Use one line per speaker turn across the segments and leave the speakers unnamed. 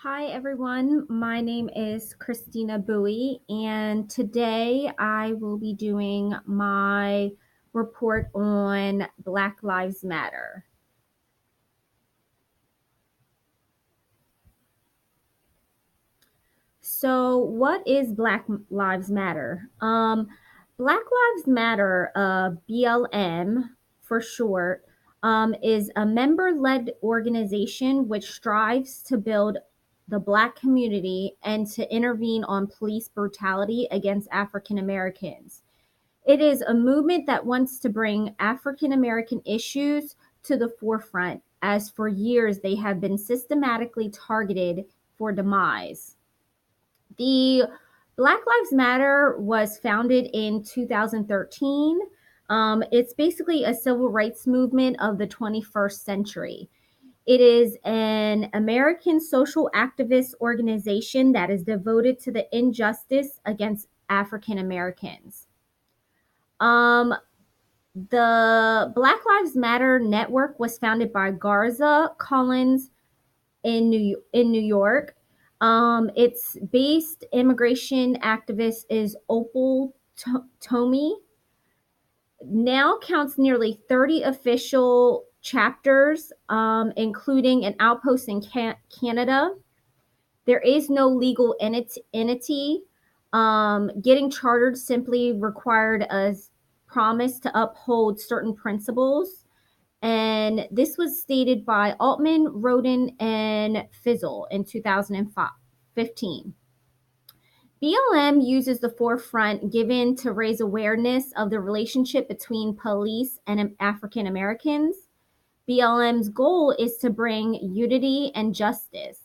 Hi, everyone. My name is Christina Bowie, and today I will be doing my report on Black Lives Matter. So, what is Black Lives Matter? Black Lives Matter, BLM for short, is a member led organization which strives to build the Black community and to intervene on police brutality against African Americans. It is a movement that wants to bring African American issues to the forefront, as for years they have been systematically targeted for demise. The Black Lives Matter was founded in 2013. It's basically a civil rights movement of the 21st century. It is an American social activist organization that is devoted to the injustice against African Americans. Um, the Black Lives Matter network was founded by Garza Collins in New York. Its based immigration activist is Opal Tomey. Now counts nearly 30 official chapters, including an outpost in Canada. There is no legal entity. Getting chartered simply required a promise to uphold certain principles, and this was stated by Altman, Roden, and Fizzle in 2015. BLM uses the forefront given to raise awareness of the relationship between police and African Americans. BLM's goal is to bring unity and justice.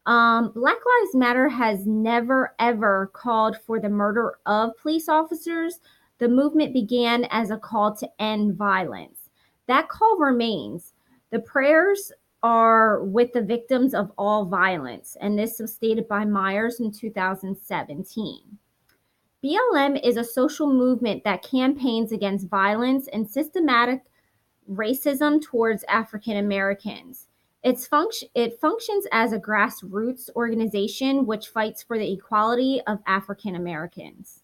Black Lives Matter has never ever called for the murder of police officers. The movement began as a call to end violence. That call remains. The prayers are with the victims of all violence, and this was stated by Myers in 2017. BLM is a social movement that campaigns against violence and systematic racism towards African Americans. It functions as a grassroots organization which fights for the equality of African Americans.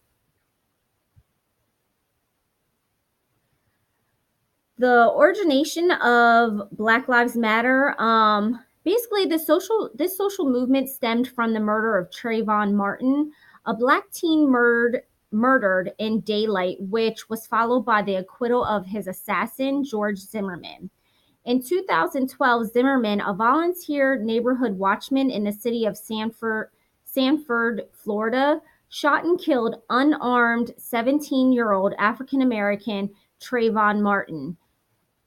The origination of Black Lives Matter, basically this social movement stemmed from the murder of Trayvon Martin, a black teen murdered in daylight, which was followed by the acquittal of his assassin, George Zimmerman. In 2012, Zimmerman, a volunteer neighborhood watchman in the city of Sanford, Florida, shot and killed unarmed 17-year-old African American Trayvon Martin.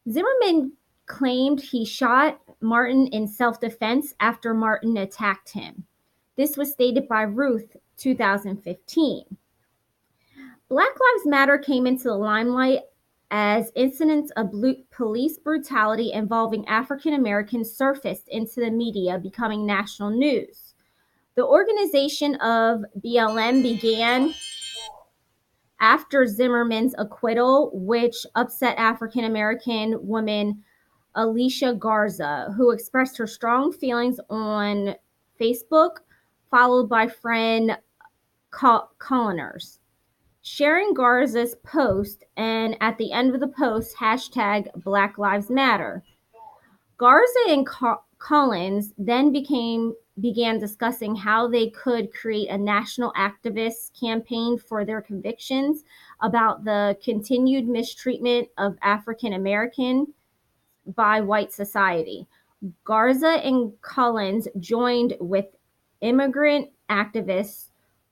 Zimmerman claimed he shot Martin in self defense after Martin attacked him. This was stated by Ruth, 2015. Black Lives Matter came into the limelight as incidents of police brutality involving African Americans surfaced into the media, becoming national news. The organization of BLM began after Zimmerman's acquittal, which upset African American woman Alicia Garza, who expressed her strong feelings on Facebook, followed by friend Colliners, sharing Garza's post, and at the end of the post, hashtag Black Lives Matter. Garza and Collins then began discussing how they could create a national activist campaign for their convictions about the continued mistreatment of African American by white society. Garza and Collins joined with immigrant activist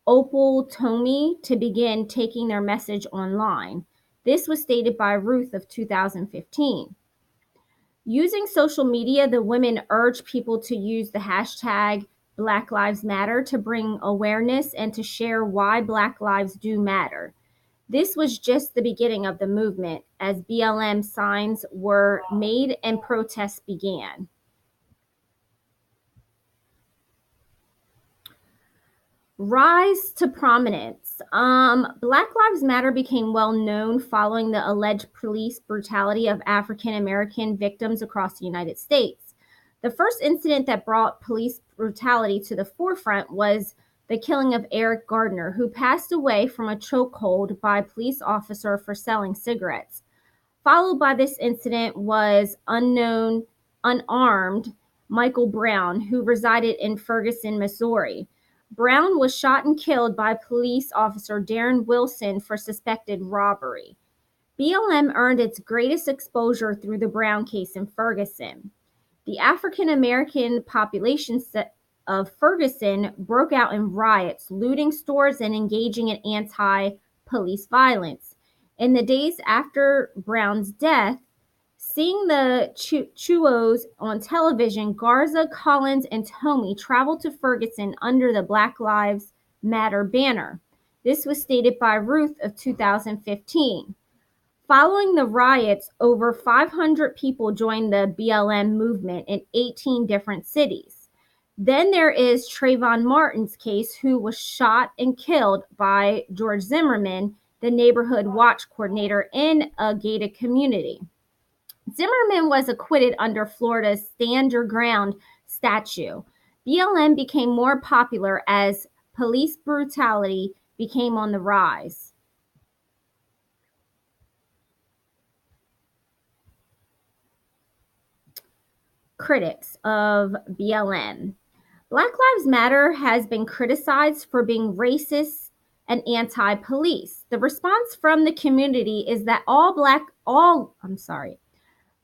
Opal Tomey to begin taking their message online. This was stated by Ruth of 2015. Using social media, the women urged people to use the hashtag Black Lives Matter to bring awareness and to share why Black lives do matter. This was just the beginning of the movement as BLM signs were made and protests began. Rise to prominence. Black Lives Matter became well known following the alleged police brutality of African American victims across the United States. The first incident that brought police brutality to the forefront was the killing of Eric Gardner, who passed away from a chokehold by a police officer for selling cigarettes. Followed by this incident was unarmed Michael Brown, who resided in Ferguson, Missouri. Brown was shot and killed by police officer Darren Wilson for suspected robbery. BLM earned its greatest exposure through the Brown case in Ferguson. The African American population of Ferguson broke out in riots, looting stores and engaging in anti-police violence. In the days after Brown's death, seeing the Chuos on television, Garza, Collins, and Tomey traveled to Ferguson under the Black Lives Matter banner. This was stated by Ruth of 2015. Following the riots, over 500 people joined the BLM movement in 18 different cities. Then there is Trayvon Martin's case, who was shot and killed by George Zimmerman, the neighborhood watch coordinator in a gated community. Zimmerman was acquitted under Florida's Stand Your Ground statute. BLM became more popular as police brutality became on the rise. Critics of BLM. Black Lives Matter has been criticized for being racist and anti-police. The response from the community is that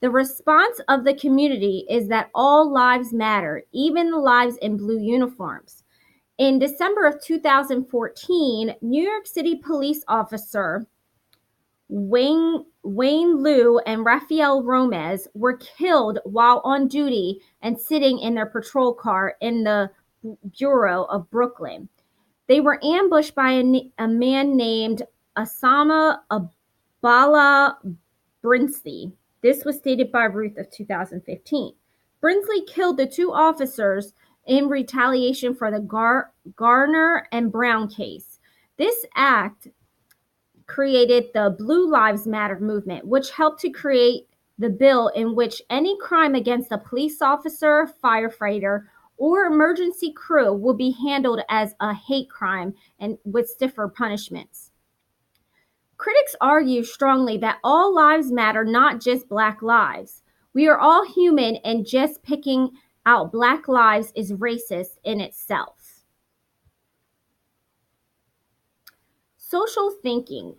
the response of the community is that all lives matter, even the lives in blue uniforms. In December of 2014, New York City police officer Wayne Liu and Rafael Romez were killed while on duty and sitting in their patrol car in the borough of Brooklyn. They were ambushed by a man named Osama Abdallah Brinsley. This was stated by Ruth of 2015. Brinsley killed the two officers in retaliation for the Garner and Brown case. This act created the Blue Lives Matter movement, which helped to create the bill in which any crime against a police officer, firefighter, or emergency crew will be handled as a hate crime and with stiffer punishments. Critics argue strongly that all lives matter, not just Black lives. We are all human, and just picking out Black lives is racist in itself. Social thinking.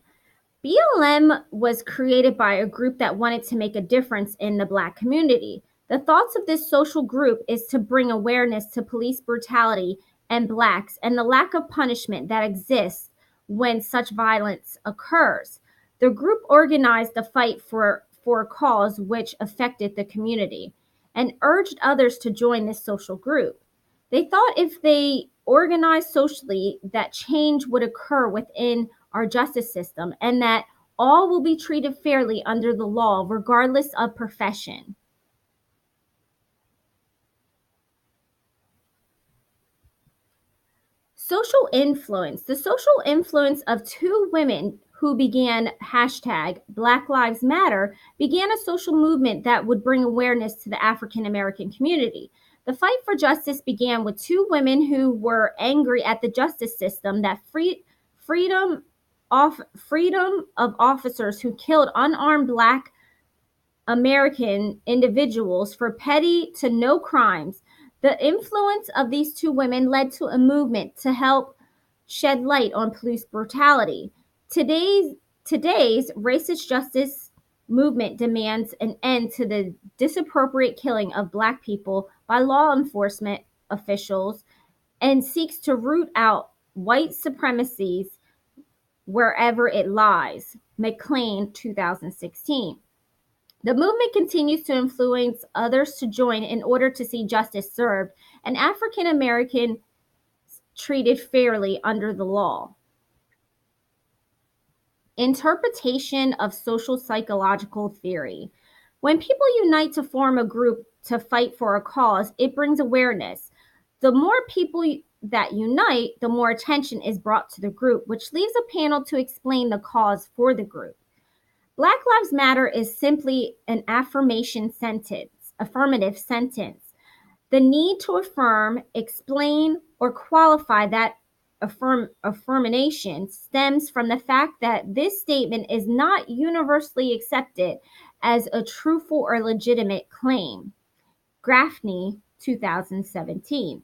BLM was created by a group that wanted to make a difference in the Black community. The thoughts of this social group is to bring awareness to police brutality and Blacks and the lack of punishment that exists when such violence occurs. The group organized a fight for a cause which affected the community and urged others to join this social group. They thought if they organized socially, that change would occur within our justice system and that all will be treated fairly under the law, regardless of profession. Social influence. The social influence of two women who began hashtag Black Lives Matter began a social movement that would bring awareness to the African American community. The fight for justice began with two women who were angry at the justice system that freedom of officers who killed unarmed Black American individuals for petty to no crimes. The influence of these two women led to a movement to help shed light on police brutality. Today's racist justice movement demands an end to the disappropriate killing of Black people by law enforcement officials and seeks to root out white supremacy wherever it lies. McLean, 2016. The movement continues to influence others to join in order to see justice served and African Americans treated fairly under the law. Interpretation of social psychological theory. When people unite to form a group to fight for a cause, it brings awareness. The more people that unite, the more attention is brought to the group, which leaves a panel to explain the cause for the group. Black Lives Matter is simply an affirmative sentence. The need to affirm, explain, or qualify that affirmation stems from the fact that this statement is not universally accepted as a truthful or legitimate claim. Gaffney, 2017.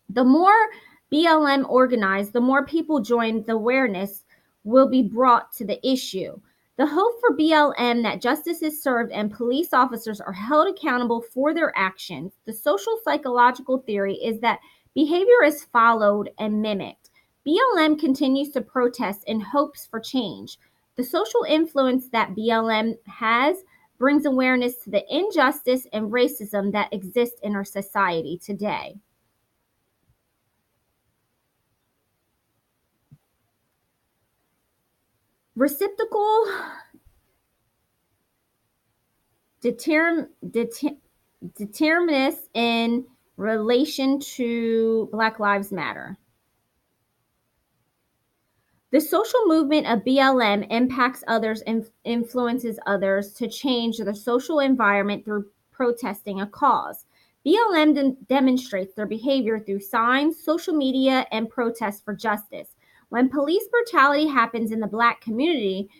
The more BLM organized, the more people join, the awareness will be brought to the issue. The hope for BLM that justice is served and police officers are held accountable for their actions. The social psychological theory is that behavior is followed and mimicked. BLM continues to protest in hopes for change. The social influence that BLM has brings awareness to the injustice and racism that exist in our society today. Reciprocal determinists in relation to Black Lives Matter. The social movement of BLM impacts others and influences others to change the social environment through protesting a cause. BLM demonstrates their behavior through signs, social media, and protests for justice. When police brutality happens in the Black community,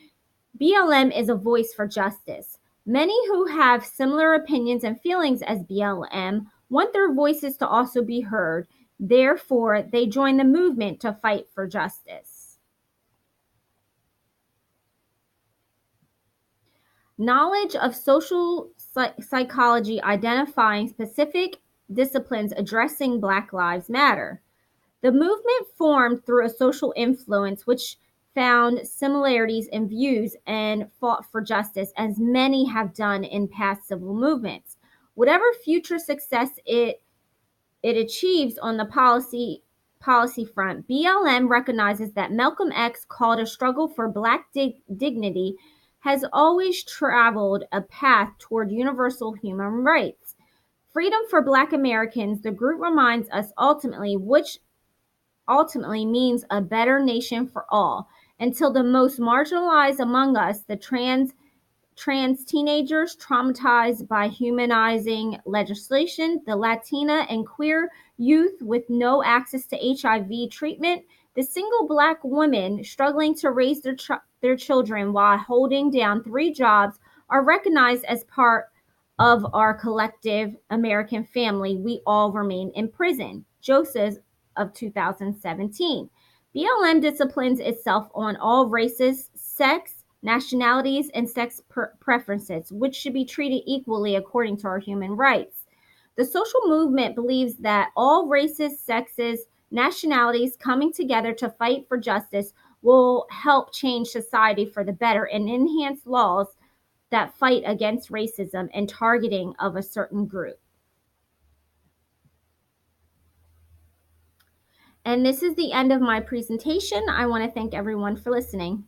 BLM is a voice for justice. Many who have similar opinions and feelings as BLM want their voices to also be heard. Therefore, they join the movement to fight for justice. Knowledge of social psychology identifying specific disciplines addressing Black Lives Matter. The movement formed through a social influence which found similarities in views and fought for justice, as many have done in past civil movements. Whatever future success it achieves on the policy front, BLM recognizes that Malcolm X called a struggle for Black dignity has always traveled a path toward universal human rights. Freedom for Black Americans, the group reminds us which ultimately means a better nation for all. Until the most marginalized among us, the trans teenagers traumatized by humanizing legislation, the Latina and queer youth with no access to HIV treatment, the single Black woman struggling to raise their children while holding down 3 jobs are recognized as part of our collective American family. We all remain in prison. Joseph of 2017. BLM disciplines itself on all races, sex, nationalities, and sex preferences, which should be treated equally according to our human rights. The social movement believes that all races, sexes, nationalities coming together to fight for justice will help change society for the better and enhance laws that fight against racism and targeting of a certain group. And this is the end of my presentation. I want to thank everyone for listening.